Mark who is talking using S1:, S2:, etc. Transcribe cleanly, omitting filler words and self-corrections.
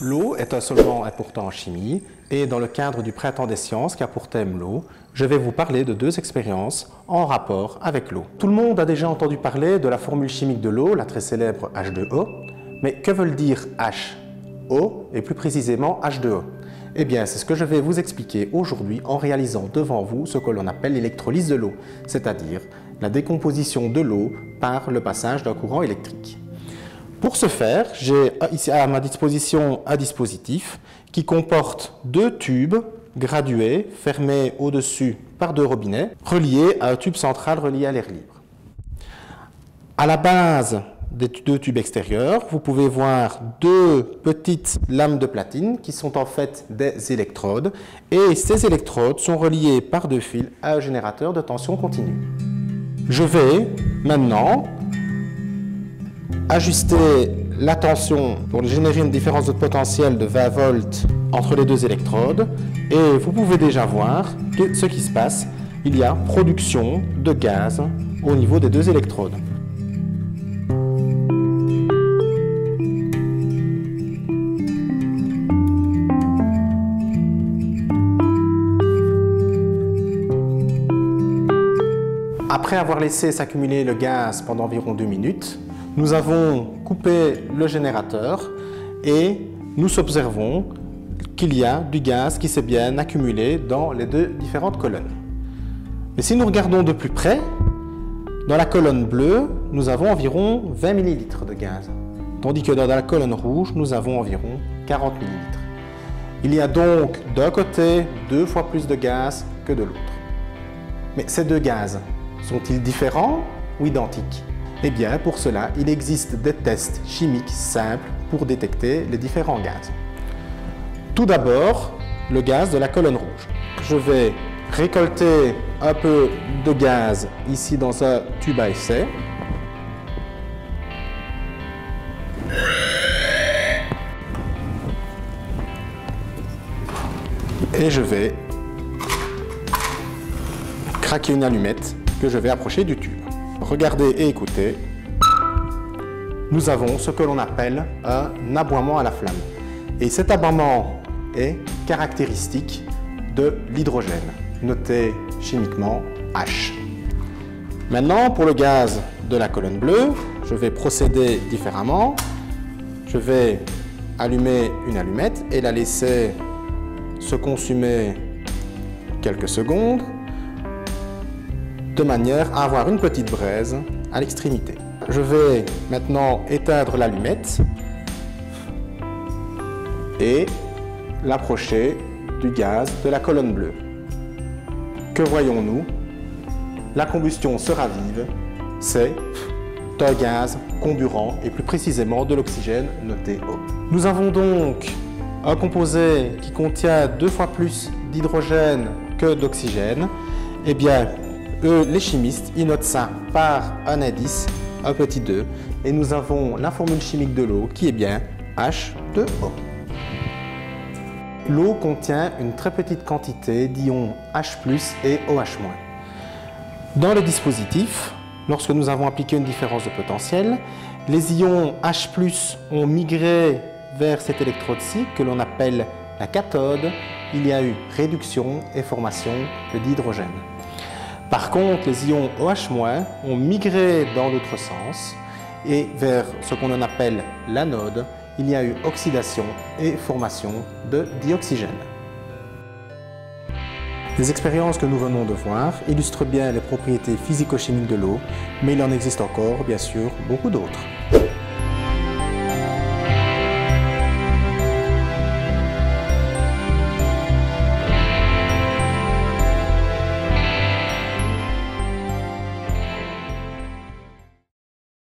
S1: L'eau est un solvant important en chimie et dans le cadre du Printemps des sciences qui a pour thème l'eau, je vais vous parler de deux expériences en rapport avec l'eau. Tout le monde a déjà entendu parler de la formule chimique de l'eau, la très célèbre H2O, mais que veut dire HO et plus précisément H2O? Eh bien, c'est ce que je vais vous expliquer aujourd'hui en réalisant devant vous ce que l'on appelle l'électrolyse de l'eau, c'est-à-dire la décomposition de l'eau par le passage d'un courant électrique. Pour ce faire, j'ai ici à ma disposition un dispositif qui comporte deux tubes gradués, fermés au-dessus par deux robinets, reliés à un tube central relié à l'air libre. À la base des deux tubes extérieurs, vous pouvez voir deux petites lames de platine qui sont en fait des électrodes, et ces électrodes sont reliées par deux fils à un générateur de tension continue. Je vais maintenant ajuster la tension pour générer une différence de potentiel de 20 volts entre les deux électrodes et vous pouvez déjà voir que ce qui se passe, il y a production de gaz au niveau des deux électrodes. Après avoir laissé s'accumuler le gaz pendant environ 2 minutes, nous avons coupé le générateur et nous observons qu'il y a du gaz qui s'est bien accumulé dans les deux différentes colonnes. Mais si nous regardons de plus près, dans la colonne bleue, nous avons environ 20 ml de gaz, tandis que dans la colonne rouge, nous avons environ 40 ml. Il y a donc d'un côté 2 fois plus de gaz que de l'autre. Mais ces deux gaz sont-ils différents ou identiques? Eh bien, pour cela, il existe des tests chimiques simples pour détecter les différents gaz. Tout d'abord, le gaz de la colonne rouge. Je vais récolter un peu de gaz ici dans un tube à essai. Et je vais craquer une allumette que je vais approcher du tube. Regardez et écoutez, nous avons ce que l'on appelle un aboiement à la flamme. Et cet aboiement est caractéristique de l'hydrogène, noté chimiquement H. Maintenant, pour le gaz de la colonne bleue, je vais procéder différemment. Je vais allumer une allumette et la laisser se consumer quelques secondes, de manière à avoir une petite braise à l'extrémité. Je vais maintenant éteindre l'allumette et l'approcher du gaz de la colonne bleue. Que voyons-nous? La combustion se ravive, c'est un gaz comburant et plus précisément de l'oxygène noté O. Nous avons donc un composé qui contient 2 fois plus d'hydrogène que d'oxygène. Eh bien, les chimistes, ils notent ça par un indice, un petit 2, et nous avons la formule chimique de l'eau qui est bien H2O. L'eau contient une très petite quantité d'ions H+ et OH-. Dans le dispositif, lorsque nous avons appliqué une différence de potentiel, les ions H+ ont migré vers cette électrode-ci que l'on appelle la cathode. Il y a eu réduction et formation d'hydrogène. Par contre, les ions OH- ont migré dans l'autre sens et vers ce qu'on appelle l'anode, il y a eu oxydation et formation de dioxygène. Les expériences que nous venons de voir illustrent bien les propriétés physico-chimiques de l'eau, mais il en existe encore, bien sûr, beaucoup d'autres.